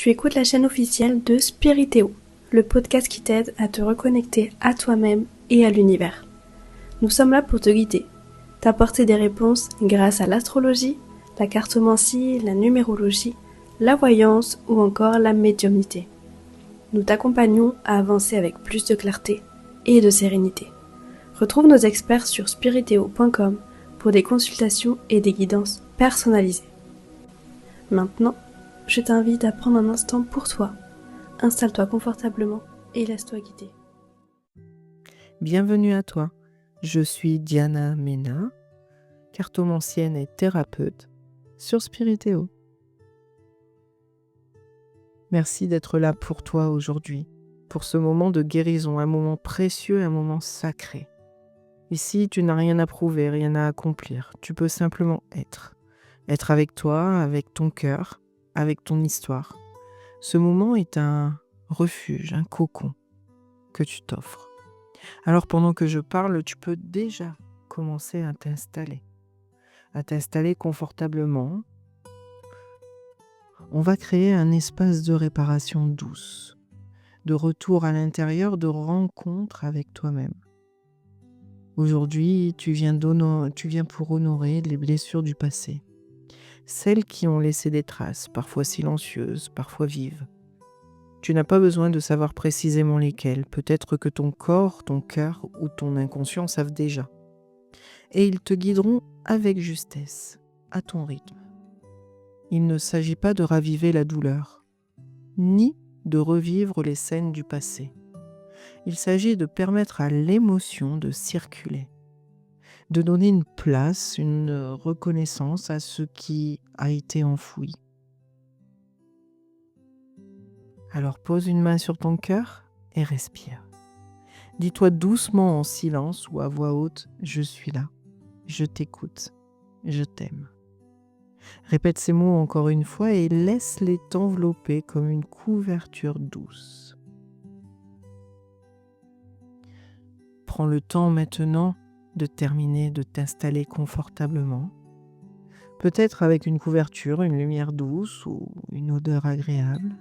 Tu écoutes la chaîne officielle de Spiritéo, le podcast qui t'aide à te reconnecter à toi-même et à l'univers. Nous sommes là pour te guider, t'apporter des réponses grâce à l'astrologie, la cartomancie, la numérologie, la voyance ou encore la médiumnité. Nous t'accompagnons à avancer avec plus de clarté et de sérénité. Retrouve nos experts sur spiritéo.com pour des consultations et des guidances personnalisées. Maintenant, je t'invite à prendre un instant pour toi. Installe-toi confortablement et laisse-toi guider. Bienvenue à toi, je suis Diana Mena, cartomancienne et thérapeute sur Spiritéo. Merci d'être là pour toi aujourd'hui, pour ce moment de guérison, un moment précieux, un moment sacré. Ici, tu n'as rien à prouver, rien à accomplir, tu peux simplement être. Être avec toi, avec ton cœur, avec ton histoire. Ce moment est un refuge, un cocon que tu t'offres. Alors pendant que je parle, tu peux déjà commencer à t'installer confortablement. On va créer un espace de réparation douce, de retour à l'intérieur, de rencontre avec toi-même. Aujourd'hui, tu viens pour honorer les blessures du passé, celles qui ont laissé des traces, parfois silencieuses, parfois vives. Tu n'as pas besoin de savoir précisément lesquelles, peut-être que ton corps, ton cœur ou ton inconscient savent déjà. Et ils te guideront avec justesse, à ton rythme. Il ne s'agit pas de raviver la douleur, ni de revivre les scènes du passé. Il s'agit de permettre à l'émotion de circuler, de donner une place, une reconnaissance à ce qui a été enfoui. Alors pose une main sur ton cœur et respire. Dis-toi doucement en silence ou à voix haute, je suis là, je t'écoute, je t'aime. Répète ces mots encore une fois et laisse-les t'envelopper comme une couverture douce. Prends le temps maintenant de terminer, de t'installer confortablement. Peut-être avec une couverture, une lumière douce ou une odeur agréable.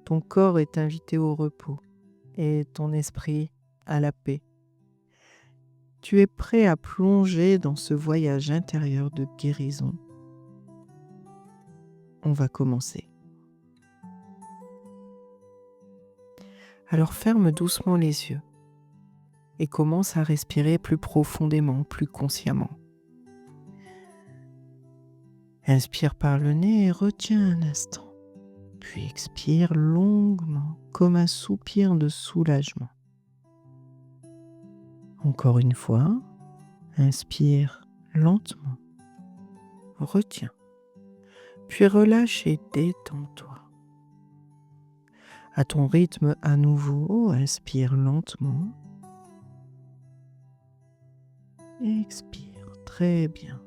Ton corps est invité au repos et ton esprit à la paix. Tu es prêt à plonger dans ce voyage intérieur de guérison. On va commencer. Alors ferme doucement les yeux et commence à respirer plus profondément, plus consciemment. Inspire par le nez et retiens un instant, puis expire longuement comme un soupir de soulagement. Encore une fois, inspire lentement, retiens, puis relâche et détends-toi. À ton rythme à nouveau, inspire lentement. Expire, très bien.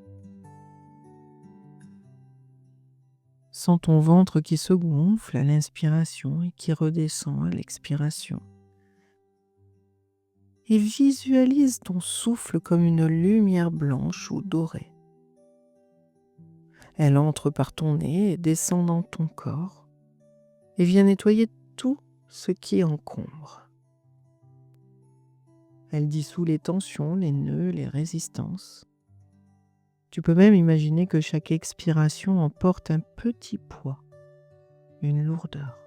Sens ton ventre qui se gonfle à l'inspiration et qui redescend à l'expiration. Et visualise ton souffle comme une lumière blanche ou dorée. Elle entre par ton nez et descend dans ton corps et vient nettoyer tout ce qui encombre. Elle dissout les tensions, les nœuds, les résistances. Tu peux même imaginer que chaque expiration emporte un petit poids, une lourdeur.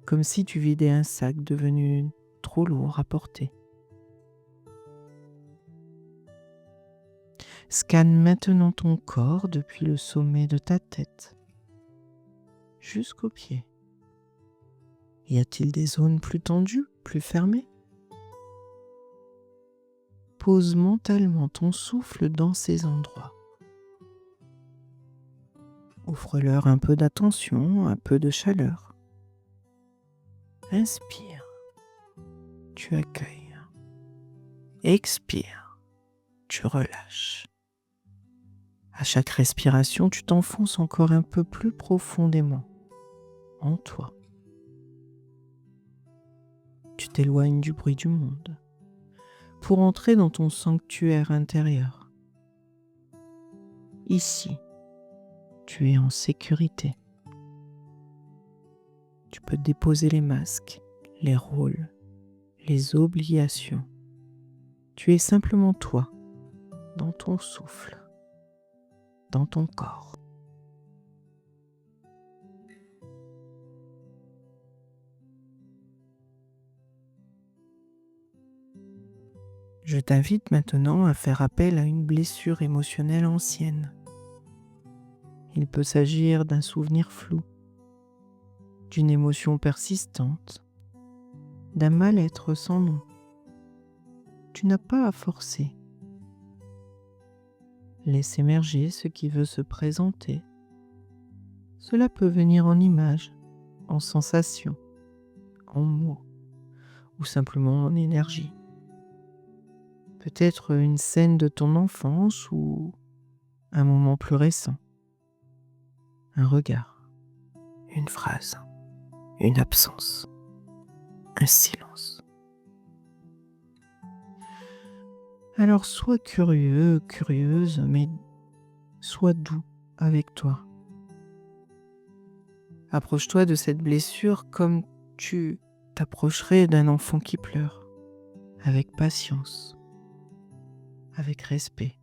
Comme si tu vidais un sac devenu trop lourd à porter. Scanne maintenant ton corps depuis le sommet de ta tête jusqu'aux pieds. Y a-t-il des zones plus tendues, plus fermées ? Pose mentalement ton souffle dans ces endroits. Offre-leur un peu d'attention, un peu de chaleur. Inspire, tu accueilles. Expire, tu relâches. À chaque respiration, tu t'enfonces encore un peu plus profondément en toi. Tu t'éloignes du bruit du monde pour entrer dans ton sanctuaire intérieur. Ici, tu es en sécurité. peut déposer les masques, les rôles, les obligations. Tu es simplement toi, dans ton souffle, dans ton corps. Je t'invite maintenant à faire appel à une blessure émotionnelle ancienne. Il peut s'agir d'un souvenir flou, d'une émotion persistante, d'un mal-être sans nom. Tu n'as pas à forcer. Laisse émerger ce qui veut se présenter. Cela peut venir en images, en sensations, en mots, ou simplement en énergie. Peut-être une scène de ton enfance ou un moment plus récent. Un regard, une phrase, une absence, un silence. Alors sois curieux, curieuse, mais sois doux avec toi. Approche-toi de cette blessure comme tu t'approcherais d'un enfant qui pleure, avec patience, avec respect.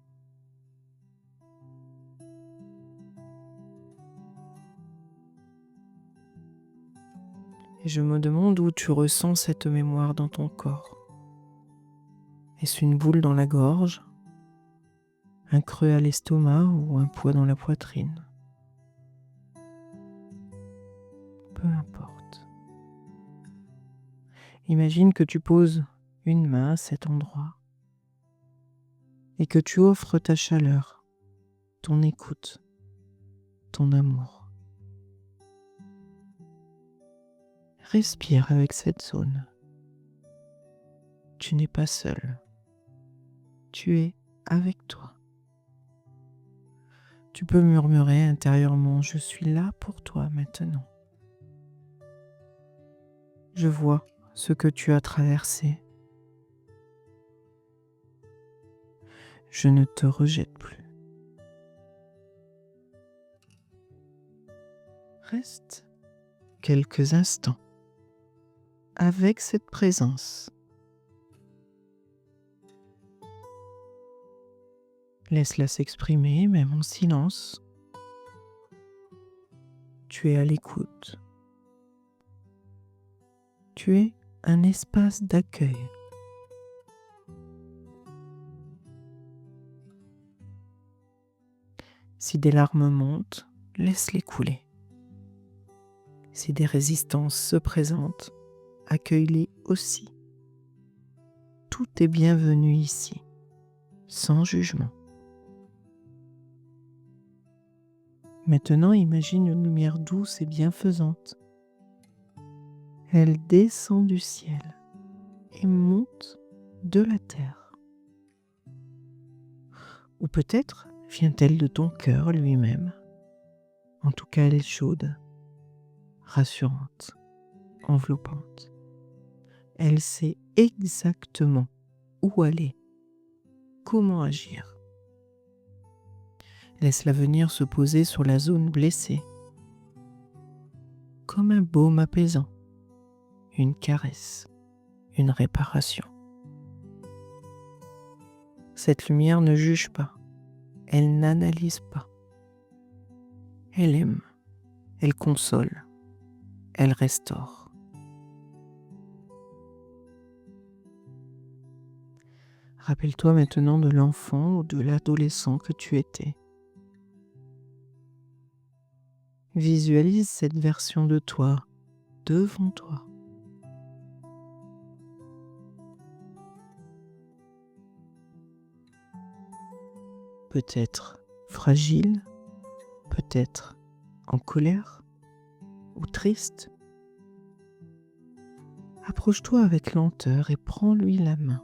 Et je me demande où tu ressens cette mémoire dans ton corps. Est-ce une boule dans la gorge, un creux à l'estomac ou un poids dans la poitrine? Peu importe. Imagine que tu poses une main à cet endroit et que tu offres ta chaleur, ton écoute, ton amour. Respire avec cette zone. Tu n'es pas seul. Tu es avec toi. Tu peux murmurer intérieurement, je suis là pour toi maintenant. Je vois ce que tu as traversé. Je ne te rejette plus. Reste quelques instants avec cette présence. Laisse-la s'exprimer, même en silence. Tu es à l'écoute. Tu es un espace d'accueil. Si des larmes montent, laisse-les couler. Si des résistances se présentent, accueille-les aussi. Tout est bienvenu ici, sans jugement. Maintenant, imagine une lumière douce et bienfaisante. Elle descend du ciel et monte de la terre. Ou peut-être vient-elle de ton cœur lui-même. En tout cas, elle est chaude, rassurante, enveloppante. Elle sait exactement où aller, comment agir. Laisse-la venir se poser sur la zone blessée, comme un baume apaisant, une caresse, une réparation. Cette lumière ne juge pas, elle n'analyse pas. Elle aime, elle console, elle restaure. Rappelle-toi maintenant de l'enfant ou de l'adolescent que tu étais. Visualise cette version de toi devant toi. Peut-être fragile, peut-être en colère ou triste. Approche-toi avec lenteur et prends-lui la main.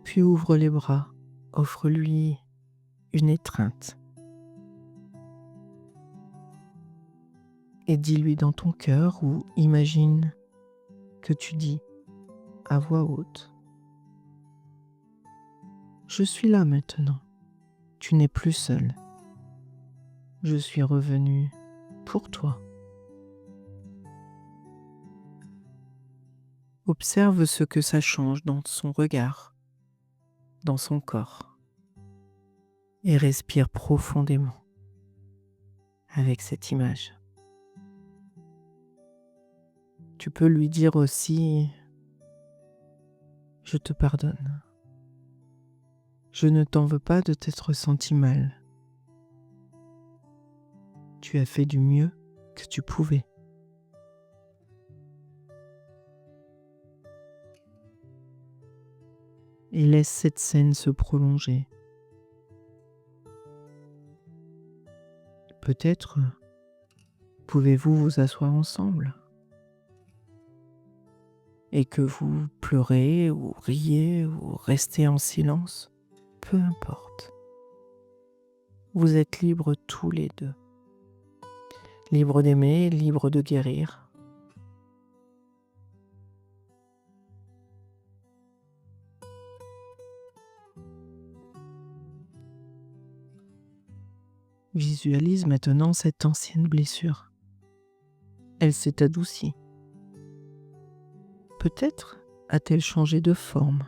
Puis ouvre les bras, offre-lui une étreinte. Et dis-lui dans ton cœur ou imagine que tu dis à voix haute: je suis là maintenant, tu n'es plus seul. Je suis revenu pour toi. Observe ce que ça change dans son regard, dans son corps, et respire profondément avec cette image. Tu peux lui dire aussi: je te pardonne. Je ne t'en veux pas de t'être senti mal. Tu as fait du mieux que tu pouvais. Et laisse cette scène se prolonger. Peut-être pouvez-vous vous asseoir ensemble et que vous pleurez ou riez ou restez en silence, peu importe. Vous êtes libres tous les deux. Libres d'aimer, libres de guérir. Visualise maintenant cette ancienne blessure. Elle s'est adoucie. Peut-être a-t-elle changé de forme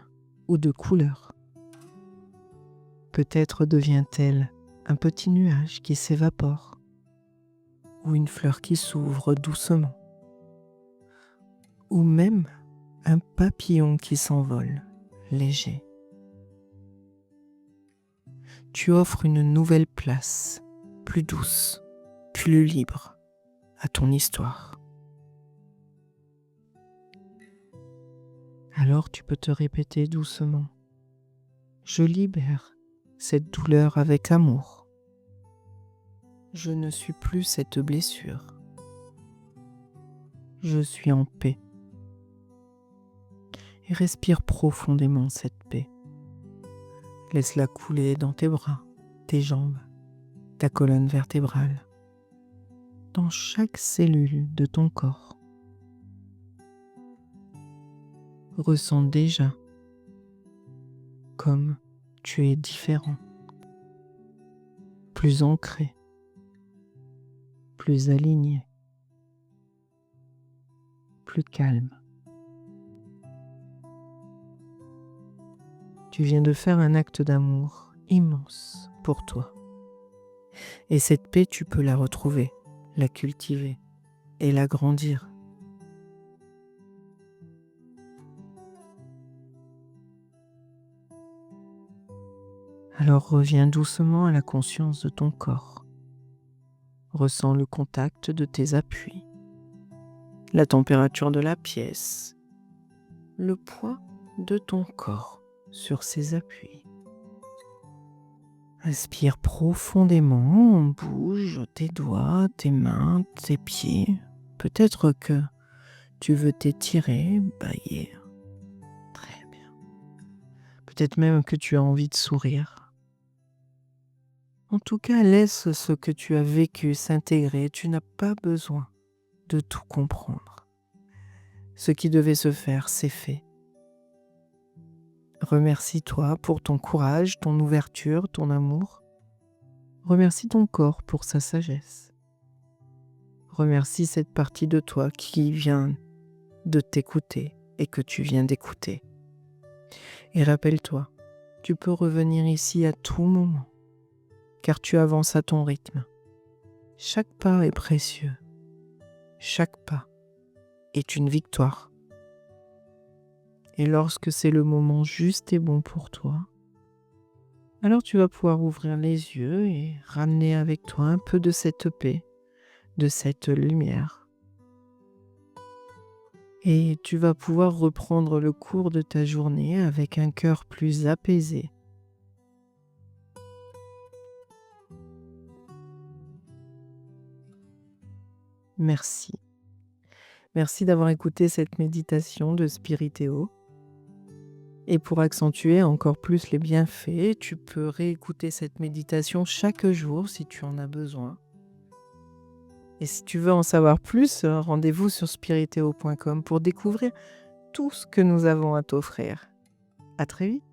ou de couleur. Peut-être devient-elle un petit nuage qui s'évapore ou une fleur qui s'ouvre doucement ou même un papillon qui s'envole léger. Tu offres une nouvelle place, plus douce, plus libre à ton histoire. Alors tu peux te répéter doucement: je libère cette douleur avec amour. Je ne suis plus cette blessure. Je suis en paix. Et respire profondément cette paix. Laisse-la couler dans tes bras, tes jambes, ta colonne vertébrale, dans chaque cellule de ton corps. Ressens déjà comme tu es différent, plus ancré, plus aligné, plus calme. Tu viens de faire un acte d'amour immense pour toi. Et cette paix, tu peux la retrouver, la cultiver et l'agrandir. Alors reviens doucement à la conscience de ton corps. Ressens le contact de tes appuis, la température de la pièce, le poids de ton corps sur ces appuis. Respire profondément, bouge tes doigts, tes mains, tes pieds. Peut-être que tu veux t'étirer, bâiller. Très bien. Peut-être même que tu as envie de sourire. En tout cas, laisse ce que tu as vécu s'intégrer. Tu n'as pas besoin de tout comprendre. Ce qui devait se faire, c'est fait. Remercie-toi pour ton courage, ton ouverture, ton amour. Remercie ton corps pour sa sagesse. Remercie cette partie de toi qui vient de t'écouter et que tu viens d'écouter. Et rappelle-toi, tu peux revenir ici à tout moment, car tu avances à ton rythme. Chaque pas est précieux. Chaque pas est une victoire. Et lorsque c'est le moment juste et bon pour toi, alors tu vas pouvoir ouvrir les yeux et ramener avec toi un peu de cette paix, de cette lumière. Et tu vas pouvoir reprendre le cours de ta journée avec un cœur plus apaisé. Merci. Merci d'avoir écouté cette méditation de Spiritéo. Et pour accentuer encore plus les bienfaits, tu peux réécouter cette méditation chaque jour si tu en as besoin. Et si tu veux en savoir plus, rendez-vous sur spiriteo.com pour découvrir tout ce que nous avons à t'offrir. À très vite.